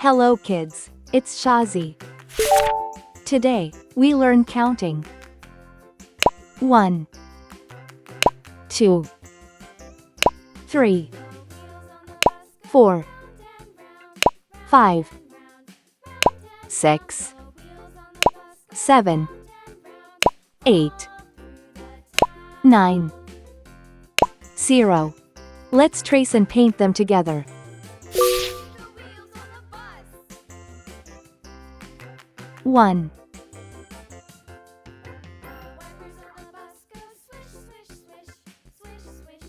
Hello kids, it's Shazi. Today, we learn counting. 1, 2, 3, 4, 5, 6, 7, 8, 9, 0. Let's trace and paint them together. 1,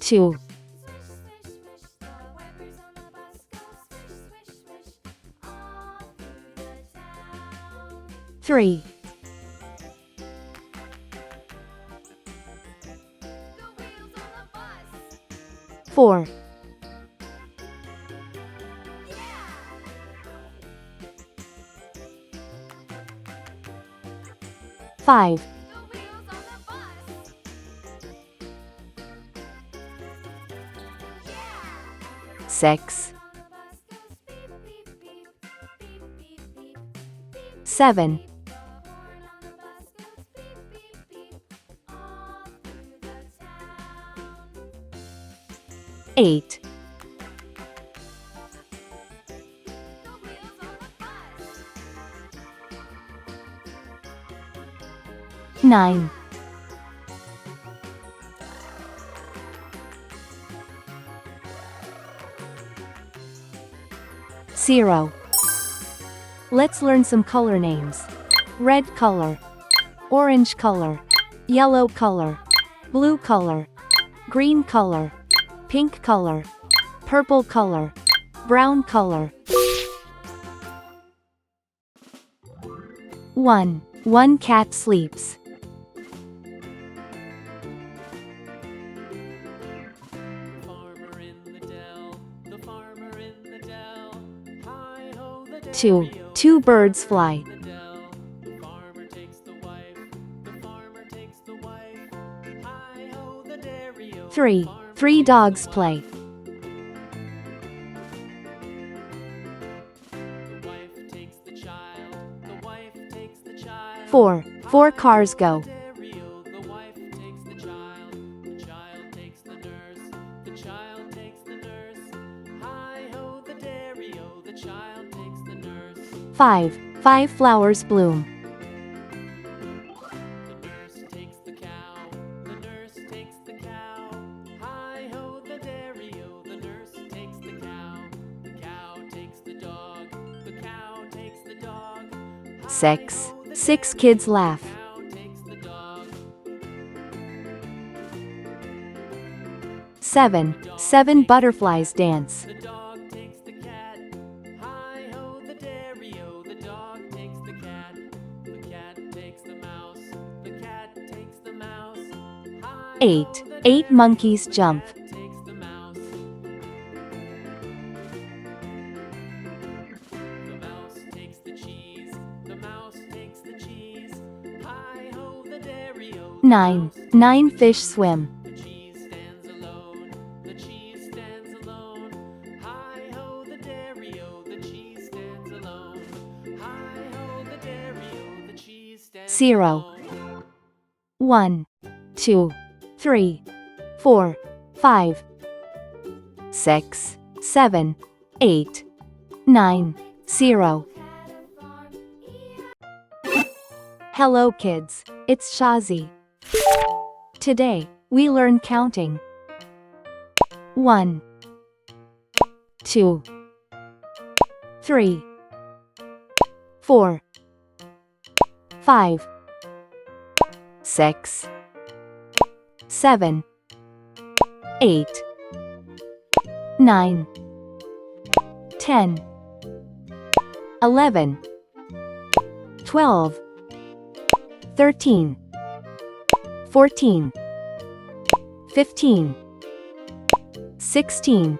2, 3, 4, 5, 6, 7, 8, 9, 0. Let's learn some color names. Red color, orange color, yellow color, blue color, green color, pink color, purple color, brown color. 1. One cat sleeps. Farmer in the dell, the farmer in the dell. Hi-ho, the 2. dairy-o, Two birds fly. the dell. The farmer takes the wife, the farmer takes the wife. Hi-ho, the dairy-o, the 3. farmer Three takes the dogs wife. play. The wife takes the child, the wife takes the child. 4. Four cars go. The dairy-o, the wife takes the child takes the nurse, the child takes the nurse. Hi-ho, the dairy-o, the child takes the nurse. 5. Five flowers bloom. The nurse takes the cow, the nurse takes the cow. Hi-ho, the dairy-o, the nurse takes the cow takes the dog, the cow takes the dog. 6. Hi-ho, the 6 dairy-o, kids the laugh. cow takes the dog. 7. 7 butterflies dance. The dog takes the cat. Hi-ho, the dairy-o, the dog takes the cat. The cat takes the mouse, the cat takes the mouse. Hi-ho, 8. the 8 dairy-o, monkeys the jump. cat takes the mouse. The mouse takes the cheese, the mouse takes the cheese. Hi-ho, the dairy-o, the 9. mouse takes 9 the fish cheese. swim. The cheese stands alone, the cheese stands alone. Hi-ho, the dairy-o, the cheese stands alone. Hi-ho, the dairy-o, the cheese stands 0. alone. 1, 2, 3, 4, 5, 6, 7, 8, 9, 0. Hello kids, it's Shazi. Today, we learn counting. 1, 2, 3, 4, 5, 6, 7, 8, 9, 10, 11, 12, 13, 14, 15, 16,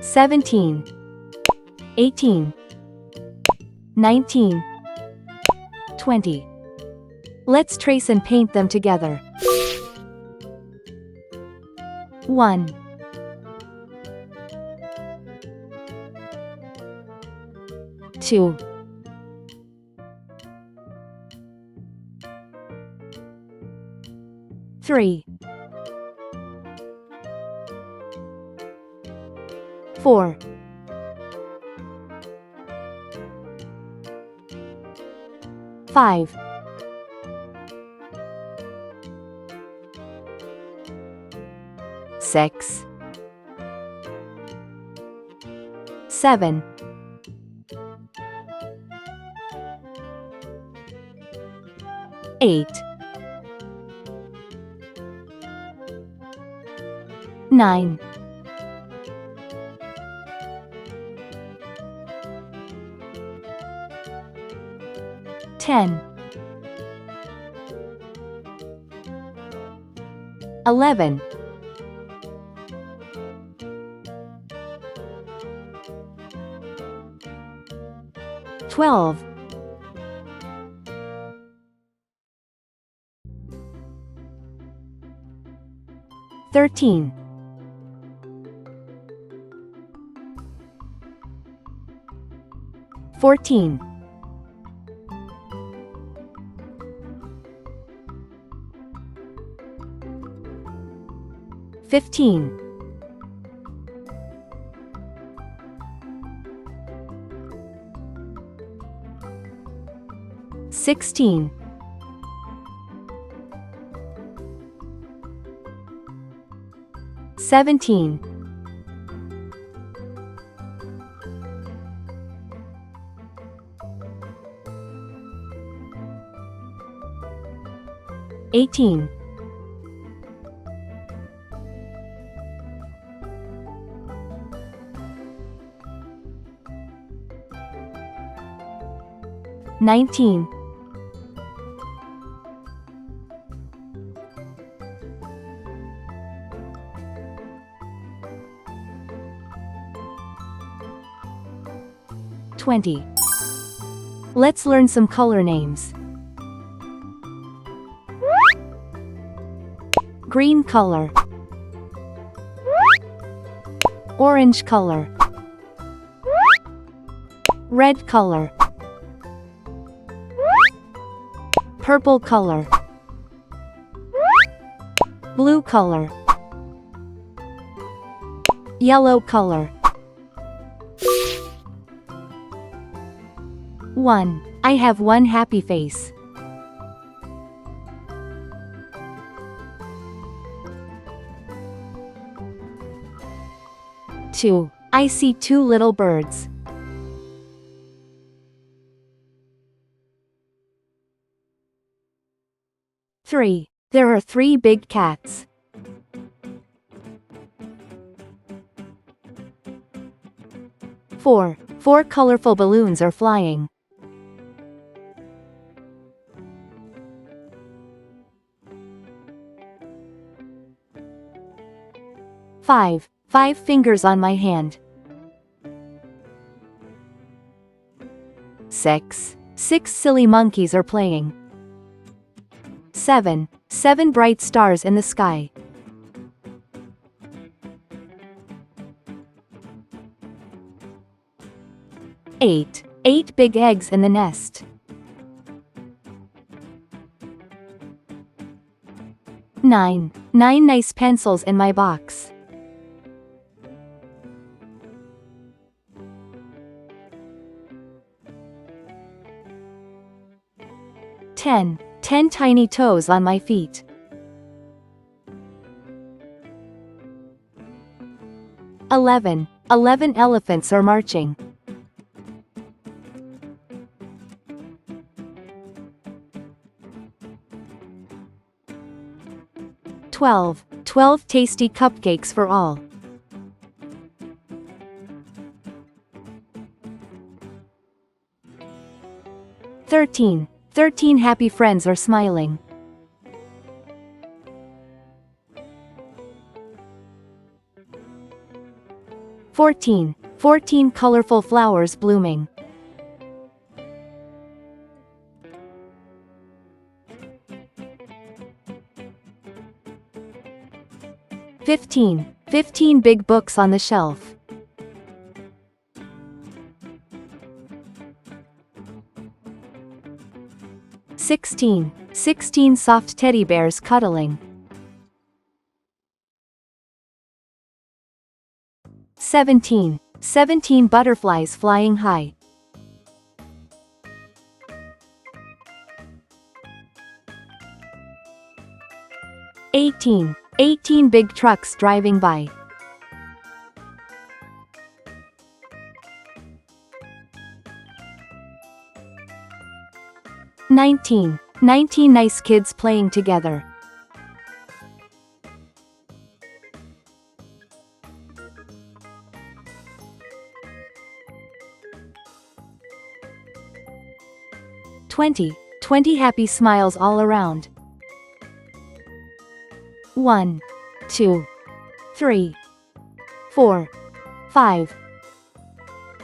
17, 18, 19, 20. Let's trace and paint them together. 1, 2, 3, 4, 5, 6, 7, 8, 9, 10, 11, 12, 13, 14, 15, 16, 17, 18, 19, 20. Let's learn some color names. Green color, orange color, red color, purple color, blue color, yellow color. 1. I have one happy face. 2. I see two little birds. 3. There are 3 big cats. 4. 4 colorful balloons are flying. 5. 5 fingers on my hand. 6. 6 silly monkeys are playing. 7. 7 bright stars in the sky. 8. 8 big eggs in the nest. 9. 9 nice pencils in my box. 10. 10 tiny toes on my feet. 11. 11 elephants are marching. 12. 12 tasty cupcakes for all. 13. 13 happy friends are smiling. 14. 14 colorful flowers blooming. 15. 15 big books on the shelf. 16. 16 soft teddy bears cuddling. 17. 17 butterflies flying high. 18. 18 big trucks driving by. 19. 19 nice kids playing together. 20. 20 happy smiles all around. 1, 2, 3, 4, 5,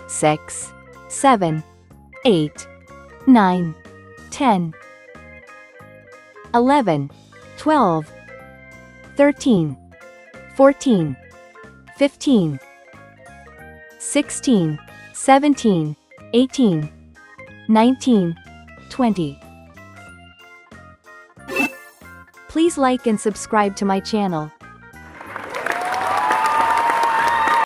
6, 7, 8, 9, 10, 11, 12, 13, 14, 15, 16, 17, 18, 19, 20. Please like and subscribe to my channel.